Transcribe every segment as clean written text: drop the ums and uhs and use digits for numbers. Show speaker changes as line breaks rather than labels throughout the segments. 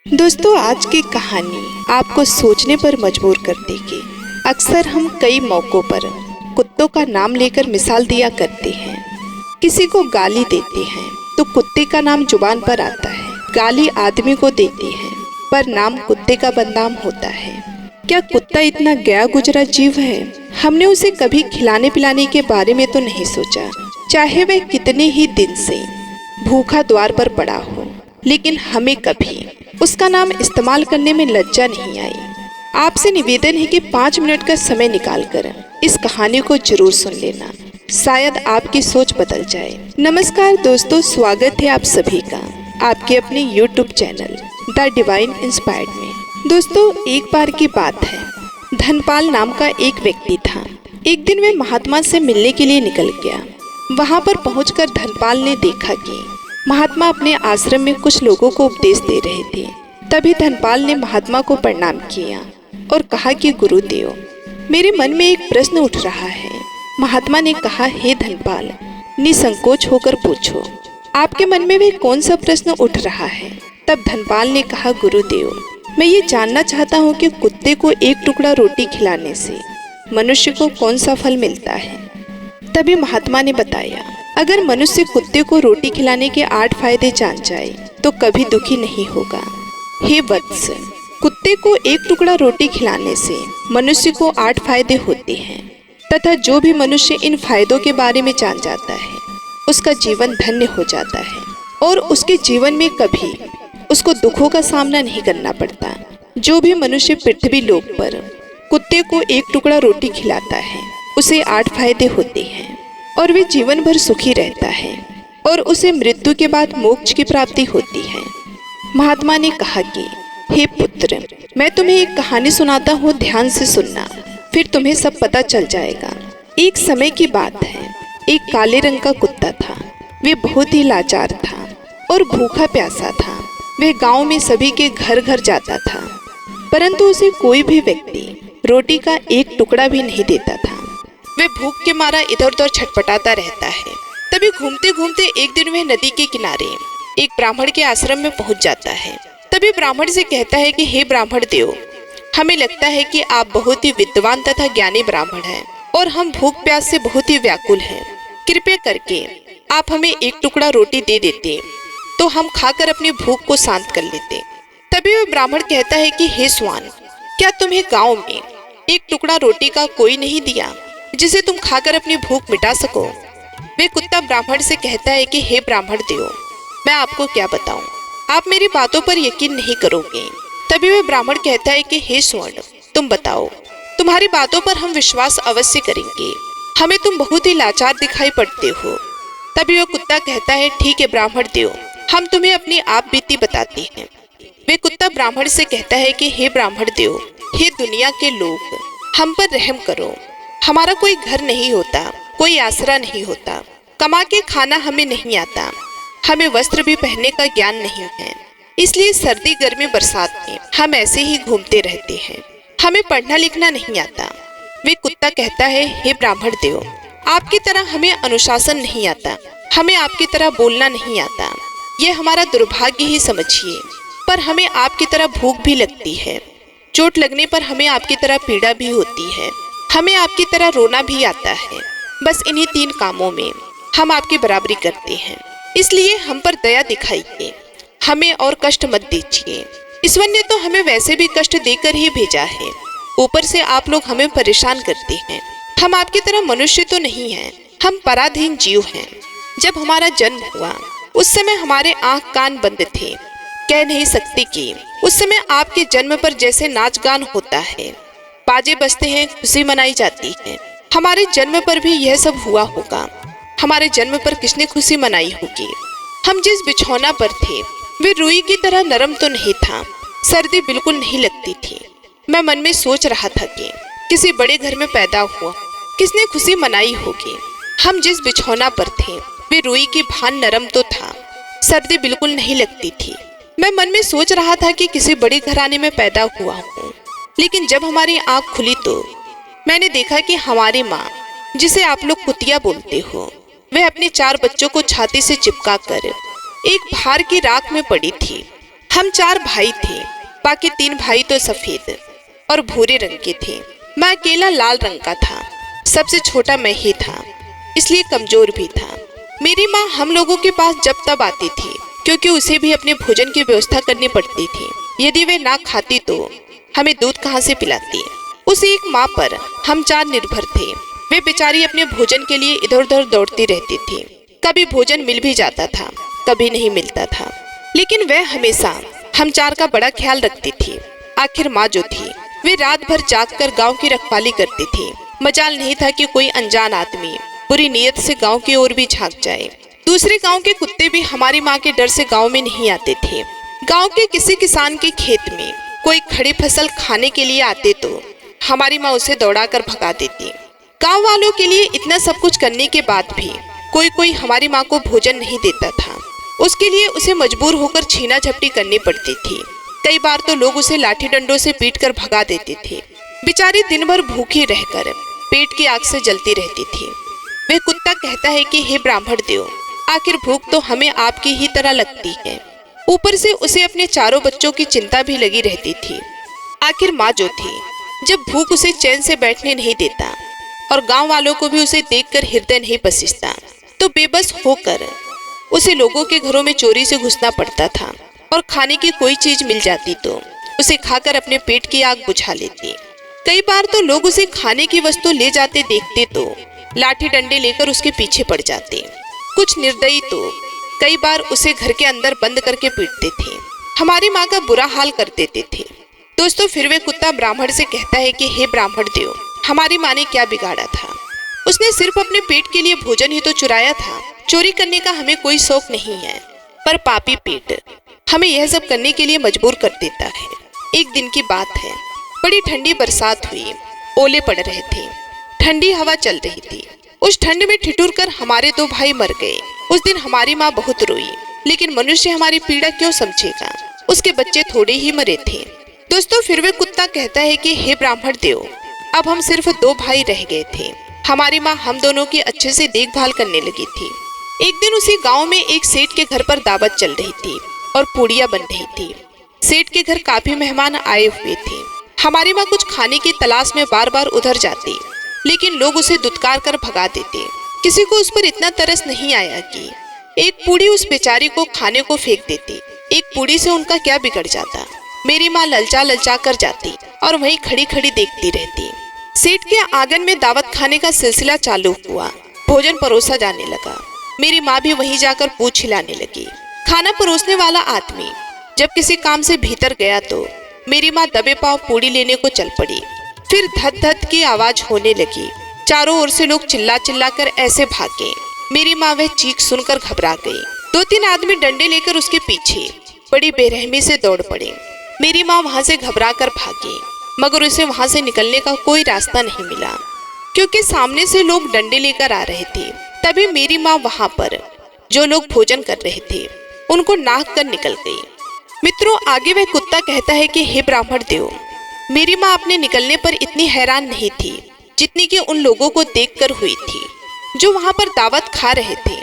दोस्तों, आज की कहानी आपको सोचने पर मजबूर कर देगी। अक्सर हम कई मौक़ों पर कुत्तों का नाम लेकर मिसाल दिया करते हैं। किसी को गाली देते हैं तो कुत्ते का नाम जुबान पर आता है। गाली आदमी को देते हैं पर नाम कुत्ते का बदनाम होता है। क्या कुत्ता इतना गया गुजरा जीव है? हमने उसे कभी खिलाने पिलाने के बारे में तो नहीं सोचा, चाहे वह कितने ही दिन से भूखा द्वार पर पड़ा हो, लेकिन हमें कभी उसका नाम इस्तेमाल करने में लज्जा नहीं आई। आपसे निवेदन है कि 5 मिनट का समय निकालकर इस कहानी को जरूर सुन लेना, शायद आपकी सोच बदल जाए। नमस्कार दोस्तों, स्वागत है आप सभी का आपके अपने YouTube channel the divine inspired में। दोस्तों, एक बार की बात है, धनपाल नाम का एक व्यक्ति था। एक दिन वह महात्मा से मिलने के लिए निकल गया। वहां पर पहुंचकर धनपाल ने देखा कि महात्मा अपने आश्रम में कुछ लोगों को उपदेश दे रहे थे। तभी धनपाल ने महात्मा को प्रणाम किया और कहा कि गुरुदेव, मेरे मन में एक प्रश्न उठ रहा है। महात्मा ने कहा, हे धनपाल, निसंकोच होकर पूछो, आपके मन में वह कौन सा प्रश्न उठ रहा है? तब धनपाल ने कहा, गुरुदेव, मैं ये जानना चाहता हूँ कि कुत्ते को एक टुकड़ा रोटी खिलाने से मनुष्य को कौन सा फल मिलता है। तभी महात्मा ने बताया, अगर मनुष्य कुत्ते को रोटी खिलाने के 8 फायदे जान जाए तो कभी दुखी नहीं होगा। हे वत्स, कुत्ते को एक टुकड़ा रोटी खिलाने से मनुष्य को 8 फायदे होते हैं तथा जो भी मनुष्य इन फायदों के बारे में जान जाता है उसका जीवन धन्य हो जाता है और उसके जीवन में कभी उसको दुखों का सामना नहीं करना पड़ता। जो भी मनुष्य पृथ्वी लोक पर कुत्ते को एक टुकड़ा रोटी खिलाता है उसे 8 फायदे होते हैं और वे जीवन भर सुखी रहता है और उसे मृत्यु के बाद मोक्ष की प्राप्ति होती है। महात्मा ने कहा कि हे पुत्र, मैं तुम्हें एक कहानी सुनाता हूँ, ध्यान से सुनना, फिर तुम्हें सब पता चल जाएगा। एक समय की बात है, एक काले रंग का कुत्ता था। वे बहुत ही लाचार था और भूखा प्यासा था। वह गांव में सभी के घर घर जाता था, परंतु उसे कोई भी व्यक्ति रोटी का एक टुकड़ा भी नहीं देता था। वह भूख के मारा इधर उधर छटपटाता रहता है। तभी घूमते घूमते एक दिन वह नदी के किनारे एक ब्राह्मण के आश्रम में पहुंच जाता है। तभी ब्राह्मण से कहता है कि हे ब्राह्मण देव, हमें लगता है कि आप बहुत ही विद्वान तथा ज्ञानी ब्राह्मण हैं और हम भूख प्यास से बहुत ही व्याकुल हैं। कृपया करके आप हमें एक टुकड़ा रोटी दे देते तो हम खाकर अपनी भूख को शांत कर लेते। तभी वह ब्राह्मण कहता है कि हे स्वान, क्या तुम्हें गाँव में एक टुकड़ा रोटी का कोई नहीं दिया जिसे तुम खाकर अपनी भूख मिटा सको? वे कुत्ता ब्राह्मण से कहता है कि हे ब्राह्मण देव, मैं आपको क्या बताऊं, आप मेरी बातों पर यकीन नहीं करोगे। तभी वह ब्राह्मण कहता है कि हे स्वर्ण, तुम बताओ, तुम्हारी बातों पर हम विश्वास अवश्य करेंगे, हमें तुम बहुत ही लाचार दिखाई पड़ते हो। तभी वह कुत्ता कहता है, ठीक है ब्राह्मण देव, हम तुम्हें अपनी आप बीती बताते हैं। वे कुत्ता ब्राह्मण से कहता है कि हे ब्राह्मण देव, हे दुनिया के लोग, हम पर रहम करो। हमारा कोई घर नहीं होता, कोई आसरा नहीं होता, कमा के खाना हमें नहीं आता, हमें वस्त्र भी पहनने का ज्ञान नहीं है, इसलिए सर्दी गर्मी बरसात में हम ऐसे ही घूमते रहते हैं, हमें पढ़ना लिखना नहीं आता। वे कुत्ता कहता है, हे ब्राह्मण देव, आपकी तरह हमें अनुशासन नहीं आता, हमें आपकी तरह बोलना नहीं आता, यह हमारा दुर्भाग्य ही समझिए। पर हमें आपकी तरह भूख भी लगती है, चोट लगने पर हमें आपकी तरह पीड़ा भी होती है, हमें आपकी तरह रोना भी आता है। बस इन्हीं 3 कामों में हम आपकी बराबरी करते हैं, इसलिए हम पर दया दिखाइए, हमें और कष्ट मत दीजिए। ईश्वर ने तो हमें वैसे भी कष्ट देकर ही भेजा है, ऊपर से आप लोग हमें परेशान करते हैं। हम आपकी तरह मनुष्य तो नहीं हैं, हम पराधीन जीव हैं। जब हमारा जन्म हुआ उस समय हमारे आँख कान बंद थे, कह नहीं सकते कि उस समय आपके जन्म पर जैसे नाच गान होता है, बाजे बजते हैं, खुशी मनाई जाती है। हमारे जन्म पर भी यह सब हुआ होगा। हमारे जन्म पर किसने खुशी मनाई होगी? हम जिस बिछौना पर थे वे रुई की तरह नरम तो नहीं था, सर्दी बिल्कुल नहीं लगती थी। मैं मन में सोच रहा था कि किसी बड़े घर में पैदा हुआ, किसने खुशी मनाई होगी। हम जिस बिछौना पर थे वे रुई की भान नरम तो था, सर्दी बिल्कुल नहीं लगती थी। मैं मन में सोच रहा था कि किसी बड़े घराने में पैदा हुआ हूँ। लेकिन जब हमारी आँख खुली तो मैंने देखा कि हमारी माँ, जिसे आप लोग कुतिया बोलते हो, वह अपने 4 बच्चों को छाती से चिपका कर एक भार की राख में पड़ी थी। हम 4 भाई थे, बाकी 3 भाई तो सफेद और भूरे रंग के थे। मैं अकेला लाल रंग का था। सबसे छोटा मैं ही था, इसलिए कमजोर भी था। मेरी माँ हम लोगों के पास जब तब आती थी, क्योंकि उसे भी अपने भोजन की व्यवस्था करनी पड़ती थी। यदि वे ना खाती तो हमें दूध कहाँ से पिलाती। उस एक माँ पर हम 4 निर्भर थे। वे बेचारी अपने भोजन के लिए इधर उधर दौड़ती रहती थी। कभी भोजन मिल भी जाता था, कभी नहीं मिलता था, लेकिन वह हमेशा हम 4 का बड़ा ख्याल रखती थी। आखिर माँ जो थी, वे रात भर जागकर गांव की रखवाली करती थी। मजाल नहीं था कि कोई अनजान आदमी बुरी नीयत से गांव की ओर भी झांक जाए। दूसरे गांव के कुत्ते भी हमारी माँ के डर से गांव में नहीं आते थे। गांव के किसी किसान के खेत में कोई खड़ी फसल खाने के लिए आते तो हमारी माँ उसे दौड़ाकर भगा देती। गांव वालों के लिए इतना सब कुछ करने के बाद भी कोई हमारी माँ को भोजन नहीं देता था। उसके लिए उसे मजबूर होकर छीना झपटी करनी पड़ती थी। कई बार तो लोग उसे लाठी डंडों से पीटकर भगा देते थे। बेचारी दिन भर भूखी रहकर पेट की आग से जलती रहती थी। वह कुत्ता कहता है कि हे ब्राह्मण देव, आखिर भूख तो हमें आपकी ही तरह लगती है। ऊपर से उसे अपने 4 बच्चों की चिंता भी लगी रहती थी। आखिर माँ जो थी, जब भूख उसे चैन से बैठने नहीं देता और गांव वालों को भी उसे देखकर हृदय नहीं पसीजता, तो बेबस होकर उसे लोगों के घरों में चोरी से घुसना पड़ता था। और खाने की कोई चीज मिल जाती तो उसे खाकर अपने पेट की आग बुझा लेती। कई बार तो लोग उसे खाने की वस्तु ले जाते देखते तो लाठी डंडे लेकर उसके पीछे पड़ जाते। कुछ निर्दयी तो कई बार उसे घर के अंदर बंद करके पीटते थे। हमारी माँ का बुरा हाल कर देते थे। दोस्तों, फिर वे कुत्ता ब्राह्मण से कहता है कि हे ब्राह्मण देव, हमारी माँ ने क्या बिगाड़ा था? उसने सिर्फ अपने पेट के लिए भोजन ही तो चुराया था। चोरी करने का हमें कोई शौक नहीं है, पर पापी पेट हमें यह सब करने के लिए मजबूर कर देता है। एक दिन की बात है, बड़ी ठंडी बरसात हुई, ओले पड़ रहे थे, ठंडी हवा चल रही थी। उस ठंड में ठिठुर कर हमारे 2 भाई मर गए। उस दिन हमारी माँ बहुत रोई, लेकिन मनुष्य हमारी पीड़ा क्यों समझेगा? उसके बच्चे थोड़े ही मरे थे। दोस्तों, फिर वे कुत्ता कहता है कि हे ब्राह्मण देव, अब हम सिर्फ 2 भाई रह गए थे। हमारी माँ हम दोनों की अच्छे से देखभाल करने लगी थी। एक दिन उसी गांव में एक सेठ के घर पर दावत चल रही थी और पूड़ियाँ बन रही थी। सेठ के घर काफी मेहमान आए हुए थे। हमारी माँ कुछ खाने की तलाश में बार बार उधर जाती, लेकिन लोग उसे दुत्कार कर भगा देते। किसी को उस पर इतना तरस नहीं आया कि एक पूड़ी उस बेचारी को खाने को फेंक देती। एक पूड़ी से उनका क्या बिगड़ जाता? मेरी माँ ललचा ललचा कर जाती और वहीं खड़ी खड़ी देखती रहती। सेठ के आंगन में दावत खाने का सिलसिला चालू हुआ। भोजन परोसा जाने लगा। मेरी माँ भी वहीं जाकर पूछ हिलाने लगी। खाना परोसने वाला आदमी जब किसी काम से भीतर गया तो मेरी माँ दबे पांव पूड़ी लेने को चल पड़ी। फिर धद धद की आवाज होने लगी। चारों ओर से लोग चिल्ला चिल्ला कर ऐसे भागे। मेरी माँ वह चीख सुनकर घबरा गई। 2-3 आदमी डंडे लेकर उसके पीछे बड़ी बेरहमी से दौड़ पड़े। मेरी माँ वहां से घबरा कर भागी, मगर उसे वहां से निकलने का कोई रास्ता नहीं मिला, क्योंकि सामने से लोग डंडे लेकर आ रहे थे। तभी मेरी माँ वहां पर जो लोग भोजन कर रहे थे उनको नाक कर निकल गई। मित्रों, आगे वह कुत्ता कहता है कि हे ब्राह्मण देव, मेरी माँ अपने निकलने पर इतनी हैरान नहीं थी जितनी कि उन लोगों को देखकर हुई थी जो वहां पर दावत खा रहे थे।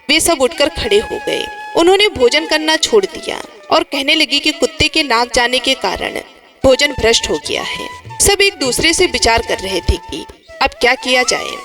वे सब उठकर खड़े हो गए। उन्होंने भोजन करना छोड़ दिया और कहने लगी कि कुत्ते के नाक जाने के कारण भोजन भ्रष्ट हो गया है। सब एक दूसरे से विचार कर रहे थे कि अब क्या किया जाए।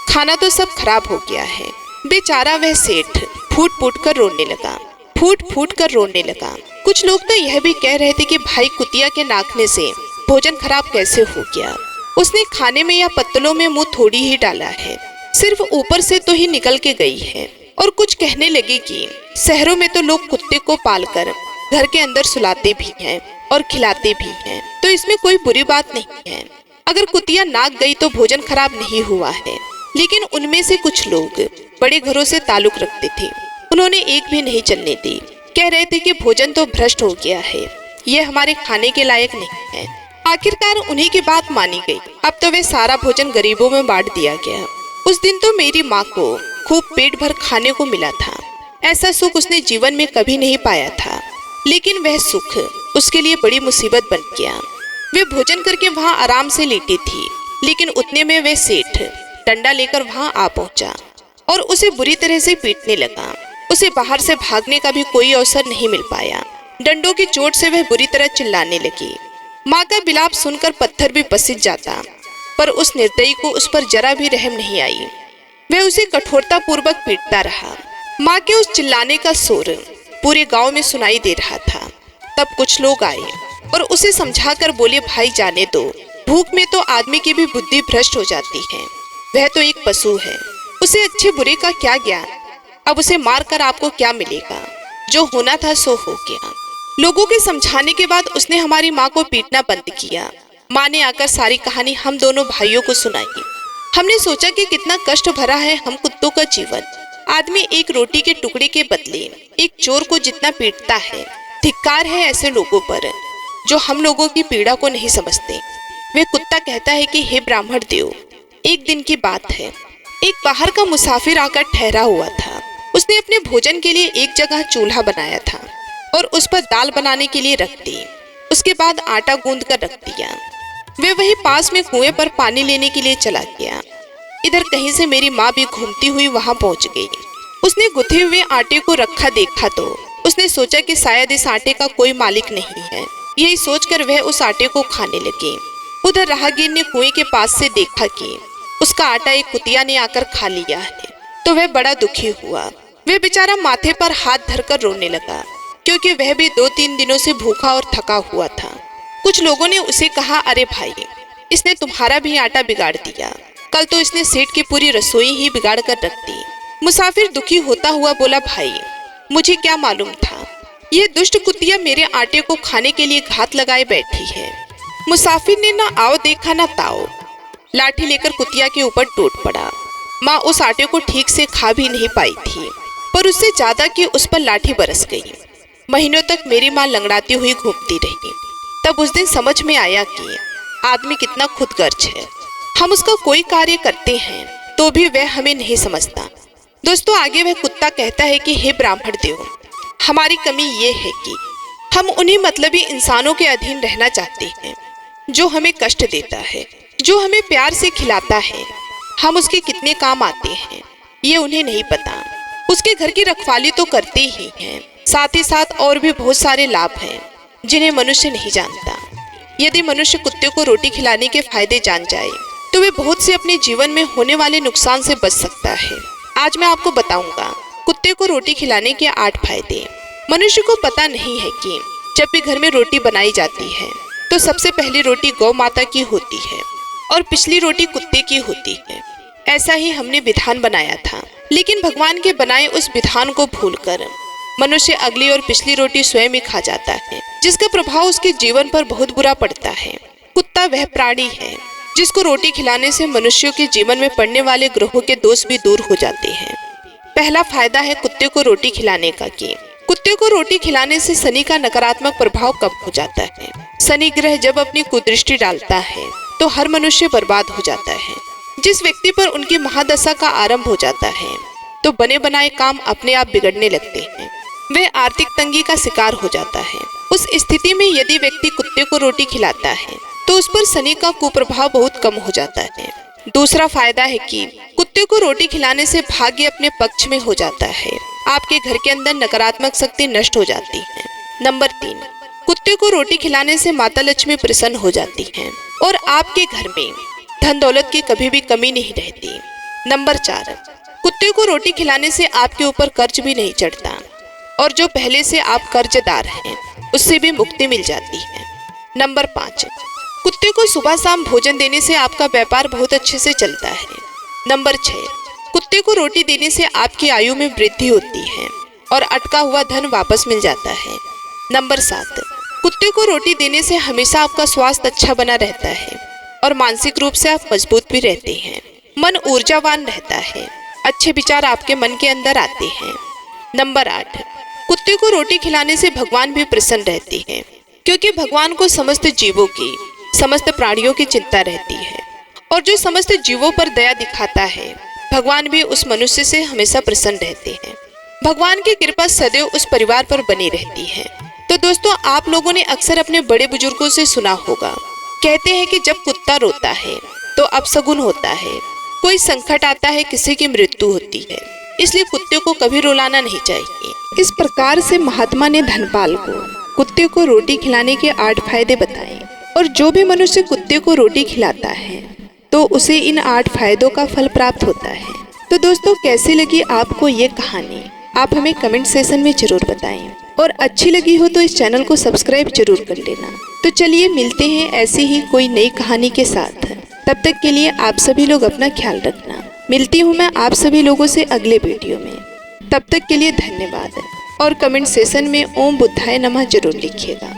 खाना तो सब खराब हो गया है। बेचारा वह सेठ फूट फूट कर रोने लगा, फूट फूट कर रोने लगा। कुछ लोग तो यह भी कह रहे थे कि भाई कुतिया के नाकने से भोजन खराब कैसे हो गया? उसने खाने में या पत्तलों में मुंह थोड़ी ही डाला है, सिर्फ ऊपर से तो ही निकल के गई है। और कुछ कहने लगे कि शहरों में तो लोग कुत्ते को पालकर घर के अंदर सुलाते भी हैं और खिलाते भी हैं, तो इसमें कोई बुरी बात नहीं है। अगर कुतिया नाक गई तो भोजन खराब नहीं हुआ है। लेकिन उनमें से कुछ लोग बड़े घरों से ताल्लुक रखते थे, उन्होंने एक भी नहीं चलने दी। कह रहे थे कि भोजन तो भ्रष्ट हो गया है, यह हमारे खाने के लायक नहीं है। आखिरकार उन्हीं की बात मानी गई। अब तो वे सारा भोजन गरीबों में बांट दिया गया। उस दिन तो मेरी माँ को खूब पेट भर खाने को मिला था। ऐसा सुख उसने जीवन में कभी नहीं पाया था, लेकिन वह सुख उसके लिए बड़ी मुसीबत बन गया। वे भोजन करके वहाँ आराम से लेटी थी, लेकिन उतने में वे सेठ डंडा लेकर वहाँ आ पहुँचा और उसे बुरी तरह से पीटने लगा। उसे बाहर से भागने का भी कोई अवसर नहीं मिल पाया। डंडों की चोट से वह बुरी तरह चिल्लाने लगी। माँ का विलाप सुनकर पत्थर भी पसीज जाता, पर उस निर्दयी को उस पर जरा भी रहम नहीं आई। वह उसे कठोरता पूर्वक पीटता रहा। माँ के उस चिल्लाने का शोर पूरे गांव में सुनाई दे रहा था। तब कुछ लोग आए और उसे समझाकर बोले, भाई जाने दो, भूख में तो आदमी की भी बुद्धि भ्रष्ट हो जाती है। वह तो एक पशु है, उसे अच्छे बुरे का क्या ज्ञान। अब उसे मारकर आपको क्या मिलेगा? जो होना था सो हो गया। लोगों के समझाने के बाद उसने हमारी माँ को पीटना बंद किया। माँ ने आकर सारी कहानी हम दोनों भाइयों को सुनाई। हमने सोचा कि कितना कष्ट भरा है हम कुत्तों का जीवन। आदमी एक रोटी के टुकड़े के बदले एक चोर को जितना पीटता है, धिक्कार है ऐसे लोगों पर जो हम लोगों की पीड़ा को नहीं समझते। वे कुत्ता कहता है कि हे ब्राह्मण देव, एक दिन की बात है, एक बाहर का मुसाफिर आकर ठहरा हुआ था। उसने अपने भोजन के लिए एक जगह चूल्हा बनाया था और उस पर दाल बनाने के लिए रख दी। उसके बाद आटा गूंद कर रख दिया। वे वही पास में कुएं पर पानी लेने के लिए चला गया। इधर कहीं से मेरी माँ भी घूमती हुई वहां पहुंच गई। उसने गुथे हुए आटे को रखा देखा तो उसने सोचा कि शायद इस आटे का कोई मालिक नहीं है। यही सोचकर वह उस आटे को खाने लगी। उधर राहगीर ने कुएं के पास से देखा कि उसका आटा एक कुतिया ने आकर खा लिया है, तो वह बड़ा दुखी हुआ। वह बेचारा माथे पर हाथ धरकर रोने लगा, क्योंकि वह भी 2-3 दिनों से भूखा और थका हुआ था। कुछ लोगों ने उसे कहा, अरे भाई, इसने तुम्हारा भी आटा बिगाड़ दिया। कल तो इसने सेठ की पूरी रसोई ही बिगाड़ कर रख दी। मुसाफिर दुखी होता हुआ बोला, भाई मुझे क्या मालूम था, ये दुष्ट कुतिया मेरे आटे को खाने के लिए घात लगाए बैठी है। मुसाफिर ने ना आओ देखा ना ताओ, लाठी लेकर कुतिया के ऊपर टूट पड़ा। माँ उस आटे को ठीक से खा भी नहीं पाई थी, पर उससे ज्यादा कि उस पर लाठी बरस गई। महीनों तक मेरी माँ लंगड़ाती हुई घूमती रही। तब उस दिन समझ में आया कि आदमी कितना खुदगर्ज है। हम उसका कोई कार्य करते हैं तो भी वह हमें नहीं समझता। दोस्तों, आगे वह कुत्ता कहता है कि हे ब्राह्मण देव, हमारी कमी ये है कि हम उन्हीं मतलबी इंसानों के अधीन रहना चाहते हैं जो हमें कष्ट देता है, जो हमें प्यार से खिलाता है। हम उसके कितने काम आते हैं ये उन्हें नहीं पता। उसके घर की रखवाली तो करते ही हैं, साथ ही साथ और भी बहुत सारे लाभ हैं जिन्हें मनुष्य नहीं जानता। यदि मनुष्य कुत्ते को रोटी खिलाने के फायदे जान जाए तो वे बहुत से अपने जीवन में होने वाले नुकसान से बच सकता है। आज मैं आपको बताऊंगा कुत्ते को रोटी खिलाने के 8 फायदे। मनुष्य को पता नहीं है कि जब भी घर में रोटी बनाई जाती है तो सबसे पहली रोटी गौ माता की होती है और पिछली रोटी कुत्ते की होती है। ऐसा ही हमने विधान बनाया था, लेकिन भगवान के बनाए उस विधान को भूलकर मनुष्य अगली और पिछली रोटी स्वयं ही खा जाता है, जिसका प्रभाव उसके जीवन पर बहुत बुरा पड़ता है। कुत्ता वह प्राणी है जिसको रोटी खिलाने से मनुष्यों के जीवन में पड़ने वाले ग्रहों के दोष भी दूर हो जाते हैं। पहला फायदा है कुत्ते को रोटी खिलाने का कि कुत्ते को रोटी खिलाने से शनि का नकारात्मक प्रभाव कम हो जाता है। शनि ग्रह जब अपनी कुदृष्टि डालता है तो हर मनुष्य बर्बाद हो जाता है। जिस व्यक्ति पर उनकी महादशा का आरंभ हो जाता है तो बने बनाए काम अपने आप बिगड़ने लगते हैं। वह आर्थिक तंगी का शिकार हो जाता है। उस स्थिति में यदि व्यक्ति कुत्ते को रोटी खिलाता है तो उस पर शनि का कुप्रभाव बहुत कम हो जाता है। दूसरा फायदा है कि कुत्ते को रोटी खिलाने से भाग्य अपने पक्ष में हो जाता है। आपके घर के अंदर नकारात्मक शक्ति नष्ट हो जाती है। नंबर 3, कुत्ते को रोटी खिलाने से माता लक्ष्मी प्रसन्न हो जाती हैं और आपके घर में धन दौलत की कभी भी कमी नहीं रहती। नंबर 4, कुत्ते को रोटी खिलाने से आपके ऊपर कर्ज भी नहीं चढ़ता और जो पहले से आप कर्जदार हैं उससे भी मुक्ति मिल जाती है। नंबर 5, कुत्ते को सुबह शाम भोजन देने से आपका व्यापार बहुत अच्छे से चलता है। नंबर 6, कुत्ते को रोटी देने से आपकी आयु में वृद्धि होती है और अटका हुआ धन वापस मिल जाता है। नंबर 7, कुत्ते को रोटी देने से हमेशा आपका स्वास्थ्य अच्छा बना रहता है और मानसिक रूप से आप मजबूत भी रहते हैं। मन ऊर्जावान रहता है, अच्छे विचार आपके मन के अंदर आते हैं। नंबर 8, कुत्ते को रोटी खिलाने से भगवान भी प्रसन्न रहते हैं, क्योंकि भगवान को समस्त जीवों की, समस्त प्राणियों की चिंता रहती है और जो समस्त जीवों पर दया दिखाता है भगवान भी उस मनुष्य से हमेशा प्रसन्न रहते हैं। भगवान की कृपा सदैव उस परिवार पर बनी रहती है। तो दोस्तों, आप लोगों ने अक्सर अपने बड़े बुजुर्गों से सुना होगा, कहते हैं कि जब कुत्ता रोता है तो अपशगुन होता है, कोई संकट आता है, किसी की मृत्यु होती है। इसलिए कुत्ते को कभी रुलाना नहीं चाहिए। इस प्रकार से महात्मा ने धनपाल को कुत्ते को रोटी खिलाने के 8 फायदे बताएं। और जो भी मनुष्य कुत्ते को रोटी खिलाता है तो उसे इन 8 फायदों का फल प्राप्त होता है। तो दोस्तों, कैसी लगी आपको ये कहानी? आप हमें कमेंट सेशन में जरूर बताएं। और अच्छी लगी हो तो इस चैनल को सब्सक्राइब जरूर कर लेना। तो चलिए मिलते हैं ऐसी ही कोई नई कहानी के साथ। तब तक के लिए आप सभी लोग अपना ख्याल रखना। मिलती हूँ मैं आप सभी लोगों से अगले वीडियो में। तब तक के लिए धन्यवाद। और कमेंट सेशन में ओम बुद्धाय नमः जरूर लिखिएगा।